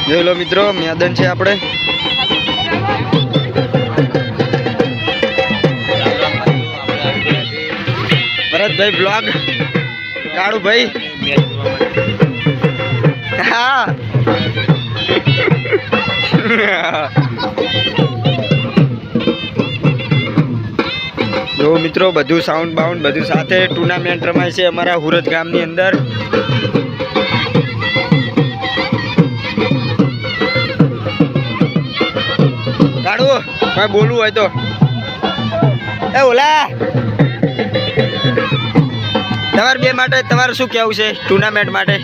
જોઈ લો મિત્રો, મેદાન છે આપણે. ભરતભાઈ બ્લોગ, કાળુભાઈ. હા જો મિત્રો, બધું સાઉન્ડ બાઉન્ડ બધું સાથે ટુર્નામેન્ટ રમાય છે અમારા હુરજ ગામની અંદર. કાળું કોઈ બોલવું હોય તો એ ઓલા તમારે બે માટે તમારે શું કેવું છે ટુર્નામેન્ટ માટે?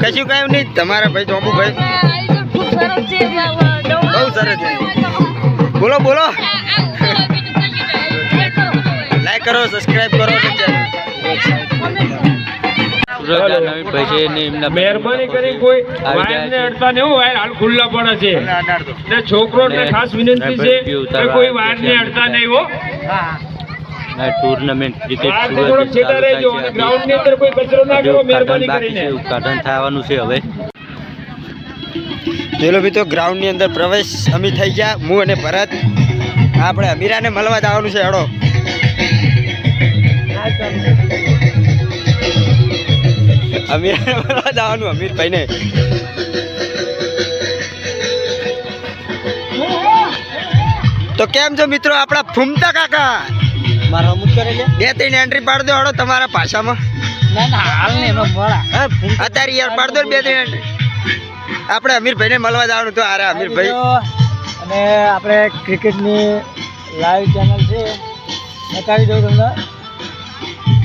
કશું કહ્યું નહીં તમારા ભાઈ જોબુભાઈ? બહુ સરસ છે. બોલો બોલો, લાઈક કરો, સબસ્ક્રાઇબ કરો. મહેરબાની કરી કોઈ વાયરને અડતા નહીં, વાયર હાલ ખુલ્લા પડે છે ને છોકરોને ખાસ વિનંતી છે કે કોઈ વાયરને અડતા નહીં હો. ટુર્નામેન્ટ ક્રિકેટ ગ્રાઉન્ડ ની અંદર કોઈ કચરો ના કરો, મહેરબાની કરીને. ઉદ્ઘાટન થવાનું છે હવે. ચલો મિત્રો, ગ્રાઉન્ડ ની અંદર પ્રવેશ અમે થઈ ગયા, હું અને ભરત. આપણે અમીરાને મળવા જવાનું છે. હડો અમીરાને મળવા જવાનું, અમીરભાઈ ને. તો કેમ છો મિત્રો આપણા ફૂમતા કાકા? મારા અમુક કરે છે. 2-3 એન્ટ્રી પાડ દો હડો તમારા ભાષામાં. ના ના, હાલ ને એનો મોડા અત્યારે યાર પાડ દો 2-3 એન્ટ્રી. આપણે અમીરભાઈને મળવા જવાનું તો. અરે અમીરભાઈ, અને આપણે ક્રિકેટની લાઈવ ચેનલ છે, બતાવી દઉં તમને.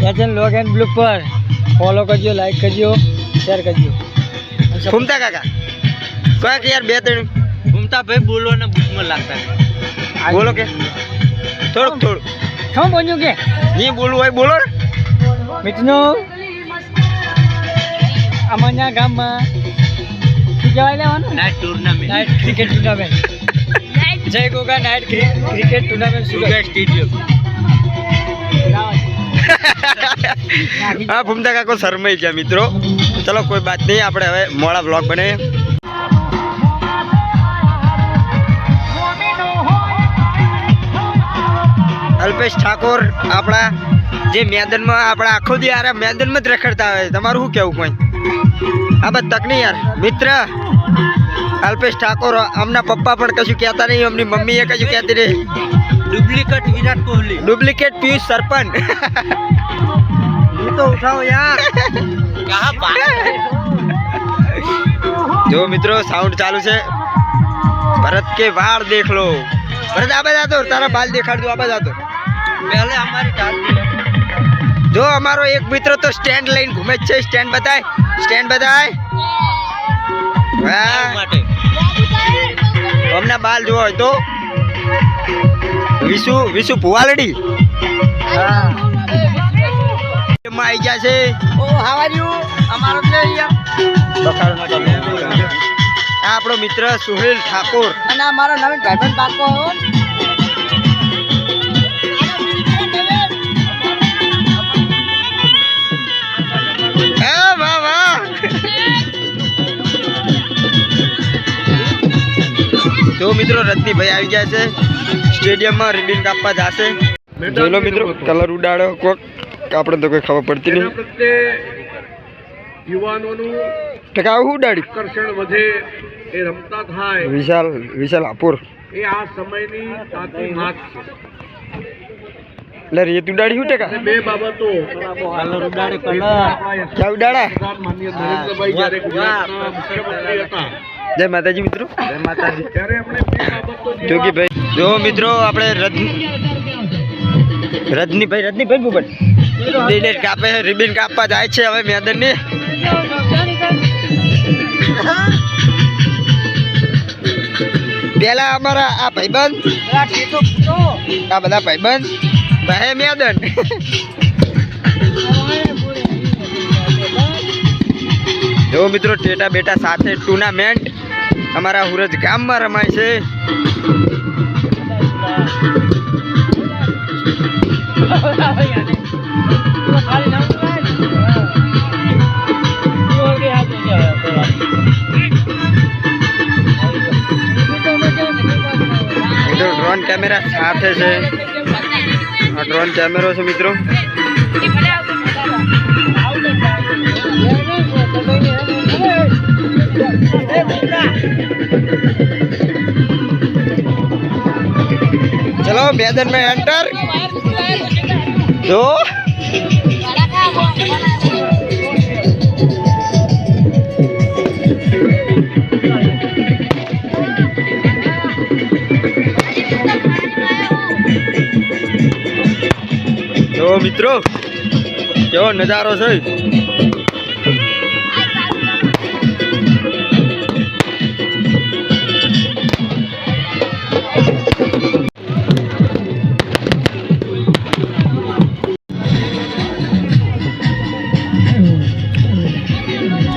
એચએન લોગ એન્ડ બ્લુ પર ફોલો કરજો, લાઈક કરજો, શેર કરજો. ફૂમતા કાકા કોઈક યાર 2-3 ઘૂમતા ભાઈ બોલવાના બુકમાં લાગતા બોલો કે થોડુંક થોડું શું બોલ્યું કે નહીં બોલવું હોય બોલો ને. મિત્રો, અમારા ગામમાં શું કહેવાય લેવાનું? Night tournament, night cricket tournament. Jai Goga night cricket tournament Surat stadium. હા, ફૂમતા કાકો શરમાઈ ગયા મિત્રો. ચલો કોઈ બાત નહીં, આપણે હવે મોડા બ્લોગ બનાવીએ. અલ્પેશ ઠાકોર આપણા જે મેદાનમાં આપણા આખો દી યાર મેદાનમાં જ રખડતા હોય. તમારું શું કેવું કોઈ? આ બસ તક નહીં યાર મિત્ર. અલ્પેશ ઠાકોર આમના પપ્પા પણ કશું કહેતા નહીં, અમની મમ્મીએ કશું કહેતી નહીં. ડુપ્લિકેટ વિરાટ કોહલી, ડુપ્લિકેટ પિયુષ સરપંચ. તો ઉઠાવો યાર. જો મિત્રો, સાઉન્ડ ચાલુ છે. ભરત કે વાળ દેખ લો. ભરત આ બાજુ આતો, તારા બાલ દેખાડ દો. આ બાજુ આતો. પહેલે અમારી જો અમારો એક મિત્ર તો સ્ટેન્ડ લઈને ઘૂમે જ છે. સ્ટેન્ડ બતાય, સ્ટેન્ડ બતાય. માટે હમણાં બાલ જોવો હોય તો વિશુ ભુવાલડી આવી ગયા છે. આપણો મિત્ર સુહેલ ઠાકોર અને અમારો નવીન ભાઈબંધ પાકો. વાહ વાહ. તો મિત્રો, રજનીભાઈ આવી ગયા છે સ્ટેડિયમમાં, રિબિન કાપવા જશે. જોઈ લો મિત્રો, કલર ઉડાડો કોક, આપણે તો કોઈ ખબર પડતી નહીં. યુવાનોનું ટકા ઉડાડી આકર્ષણ વધે, એ રમતા થાય. વિશાલ હાપુર એ આ સમયની તાતી માત છે. એટલે રેત ઉડાડી શું ટકા? બે બાબતો કલર ઉડાડે, કલર ક્યાં ઉડાડા? માનનીય નરેન્દ્રભાઈ જ્યારે ગુજરાતના મુખ્યમંત્રી હતા. જય માતાજી મિત્રો. જય માતાજી. ત્યારે આપણે બે બાબતો જોગીભાઈ. જો મિત્રો, આપણે રજનીભાઈ ભૂપત રિબિન કાપે, રિબિન કાપવા જાય છે હવે મેદાનની. પેલા અમારા આ ભાઈબંધ, આ બધા ભાઈબંધ ભાઈ મેદાન. જો મિત્રો, ટેટા બેટા સાથે ટુર્નામેન્ટ અમારા હુરજ ગામમાં રમાય છે. ડ્રોન કેમેરા સાથે છે. આ ડ્રોન કેમેરો છે મિત્રો. ચલો મેદાન में एंटर. જો મિત્રો કેવો નજારો છે.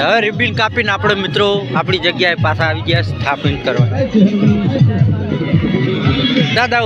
હવે રિબિન કાપીને આપણે મિત્રો આપણી જગ્યાએ પાછા આવી ગયા સ્થાપિત કરવા. દાદા